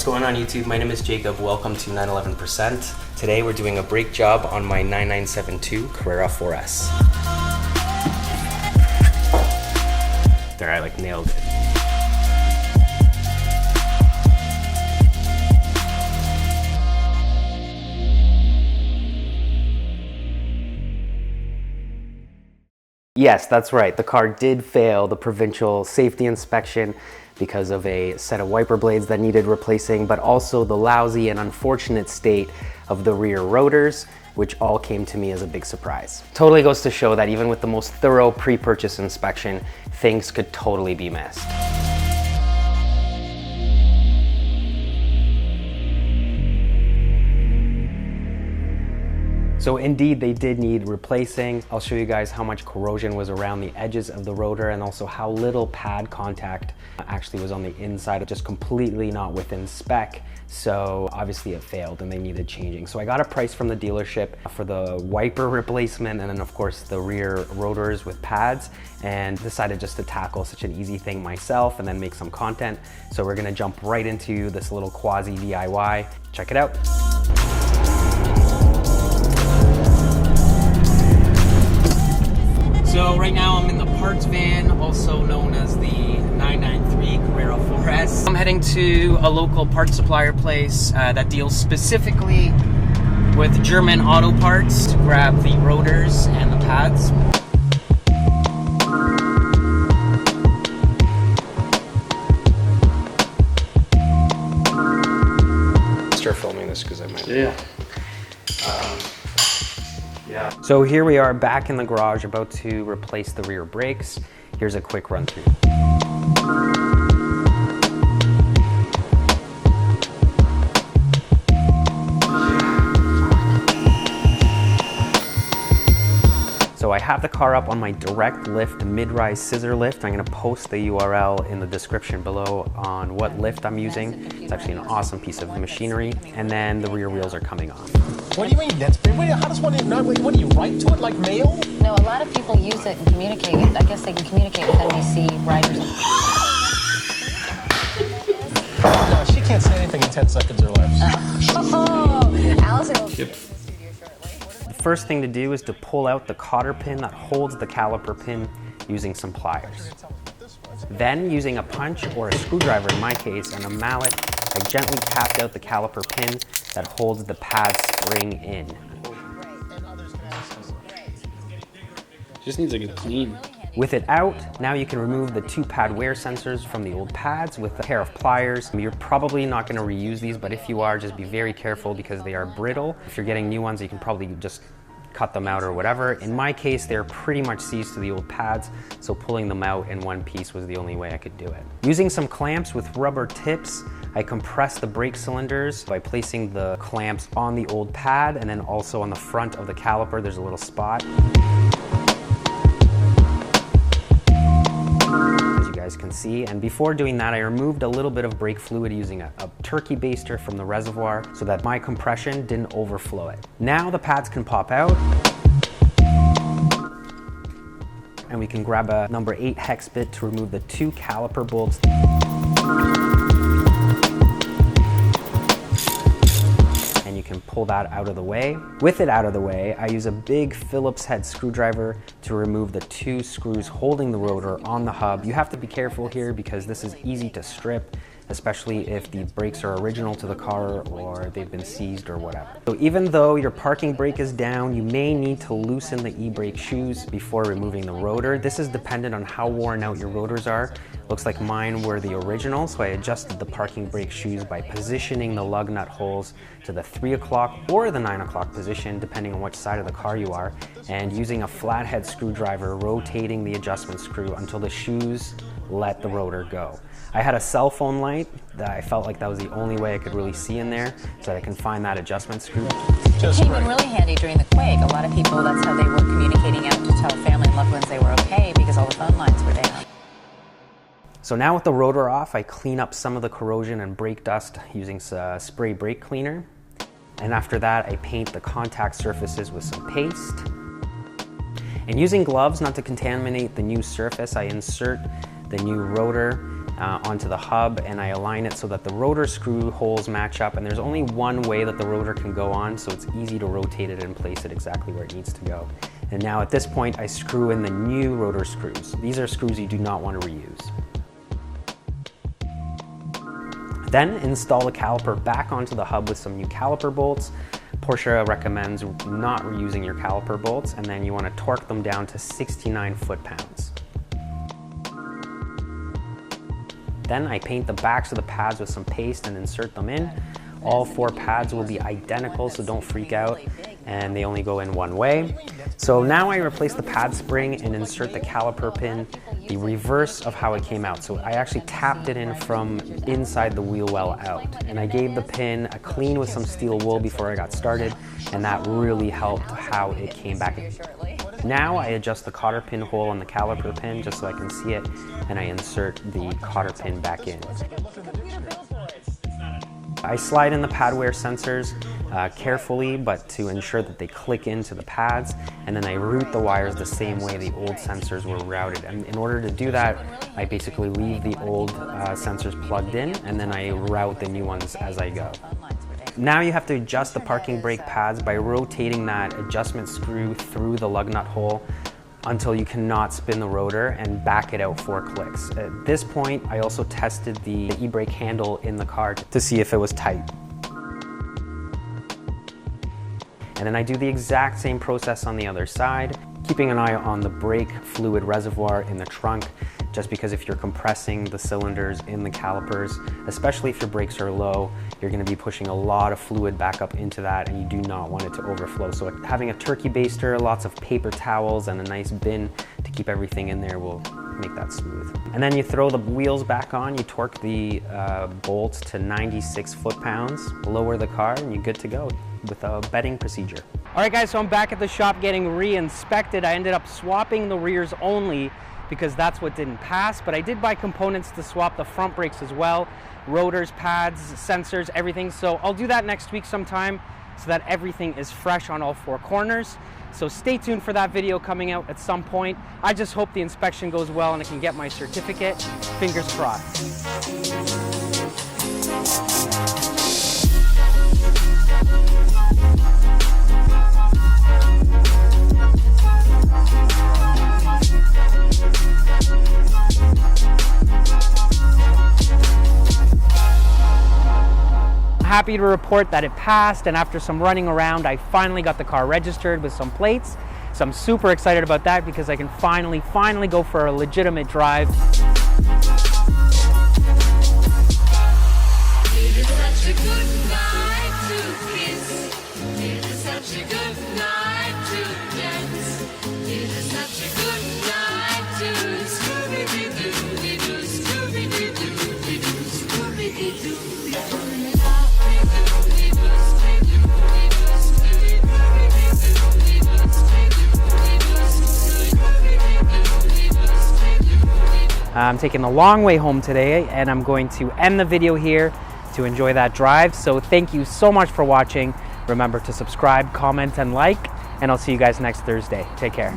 What's going on YouTube? My name is Jacob. Welcome to 911%. Today we're doing a brake job on my 9972 Carrera 4S. There, I like nailed it. Yes, that's right. The car did fail the provincial safety inspection because of a set of wiper blades that needed replacing, but also the lousy and unfortunate state of the rear rotors, which all came to me as a big surprise. Totally goes to show that even with the most thorough pre-purchase inspection, things could totally be missed. So indeed, they did need replacing. I'll show you guys how much corrosion was around the edges of the rotor and also how little pad contact actually was on the inside, just completely not within spec. So obviously it failed and they needed changing. So I got a price from the dealership for the wiper replacement and then of course the rear rotors with pads, and decided just to tackle such an easy thing myself and then make some content. So we're gonna jump right into this little quasi DIY. Check it out. So right now I'm in the parts van, also known as the 993 Carrera 4S. I'm heading to a local parts supplier place that deals specifically with German auto parts to grab the rotors and the pads. Start filming this because I might. Yeah. So here we are back in the garage about to replace the rear brakes. Here's a quick run through. So I have the car up on my direct lift mid-rise scissor lift. I'm gonna post the URL in the description below on what lift I'm using. It's actually an awesome piece of machinery. And then the rear wheels are coming off. What do you mean? That's how does one what do you write to it like mail? No, a lot of people use it and communicate. I guess they can communicate with NBC riders. No, she can't say anything in 10 seconds or less. Allison will be in the studio shortly. The first thing to do is to pull out the cotter pin that holds the caliper pin using some pliers. Then, using a punch or a screwdriver in my case and a mallet, I gently tapped out the caliper pin that holds the pad spring in. Just needs to get clean. With it out, now you can remove the two pad wear sensors from the old pads with a pair of pliers. You're probably not going to reuse these, but if you are, just be very careful because they are brittle. If you're getting new ones, you can probably just cut them out or whatever. In my case, they're pretty much seized to the old pads, so pulling them out in one piece was the only way I could do it. Using some clamps with rubber tips, I compressed the brake cylinders by placing the clamps on the old pad and then also on the front of the caliper, there's a little spot. As you guys can see, and before doing that, I removed a little bit of brake fluid using a turkey baster from the reservoir so that my compression didn't overflow it. Now the pads can pop out. And we can grab a number 8 hex bit to remove the two caliper bolts. And you can pull that out of the way. With it out of the way, I use a big Phillips head screwdriver to remove the two screws holding the rotor on the hub. You have to be careful here because this is easy to strip, especially if the brakes are original to the car or they've been seized or whatever. So even though your parking brake is down, you may need to loosen the e-brake shoes before removing the rotor. This is dependent on how worn out your rotors are. Looks like mine were the original, so I adjusted the parking brake shoes by positioning the lug nut holes to the 3 o'clock or the 9 o'clock position, depending on which side of the car you are, and using a flathead screwdriver, rotating the adjustment screw until the shoes let the rotor go. I had a cell phone light that I felt like that was the only way I could really see in there so that I can find that adjustment screw. It came in really handy during the quake. A lot of people, that's how they were communicating out to tell family and loved ones they were okay because all the phone lines were down. So now with the rotor off, I clean up some of the corrosion and brake dust using spray brake cleaner. And after that, I paint the contact surfaces with some paste. And using gloves not to contaminate the new surface, I insert the new rotor onto the hub, and I align it so that the rotor screw holes match up, and there's only one way that the rotor can go on, so it's easy to rotate it and place it exactly where it needs to go. And now at this point, I screw in the new rotor screws. These are screws you do not want to reuse. Then install the caliper back onto the hub with some new caliper bolts. Porsche recommends not reusing your caliper bolts, and then you want to torque them down to 69 foot-pounds. Then I paint the backs of the pads with some paste and insert them in. All 4 pads will be identical, so don't freak out, and they only go in one way. So now I replace the pad spring and insert the caliper pin the reverse of how it came out. So I actually tapped it in from inside the wheel well out, and I gave the pin a clean with some steel wool before I got started, and that really helped how it came back. Now I adjust the cotter pin hole on the caliper pin just so I can see it, and I insert the cotter pin back in. I slide in the pad wear sensors carefully, but to ensure that they click into the pads, and then I route the wires the same way the old sensors were routed. And in order to do that, I basically leave the old sensors plugged in, and then I route the new ones as I go. Now you have to adjust the parking brake pads by rotating that adjustment screw through the lug nut hole until you cannot spin the rotor and back it out 4 clicks. At this point, I also tested the e-brake handle in the car to see if it was tight. And then I do the exact same process on the other side, keeping an eye on the brake fluid reservoir in the trunk, just because if you're compressing the cylinders in the calipers, especially if your brakes are low, you're going to be pushing a lot of fluid back up into that, and you do not want it to overflow. So having a turkey baster, lots of paper towels, and a nice bin to keep everything in there will make that smooth. And then you throw the wheels back on, you torque the bolts to 96 foot-pounds, lower the car, and you're good to go with a bedding procedure. All right guys, so I'm back at the shop getting re-inspected. I ended up swapping the rears only because that's what didn't pass, but I did buy components to swap the front brakes as well, rotors, pads, sensors, everything. So I'll do that next week sometime so that everything is fresh on all 4 corners. So stay tuned for that video coming out at some point. I just hope the inspection goes well and I can get my certificate. Fingers crossed. Happy to report that it passed, and after some running around, I finally got the car registered with some plates. So I'm super excited about that because I can finally go for a legitimate drive. I'm taking the long way home today, and I'm going to end the video here to enjoy that drive. So thank you so much for watching. Remember to subscribe, comment, and like, and I'll see you guys next Thursday. Take care.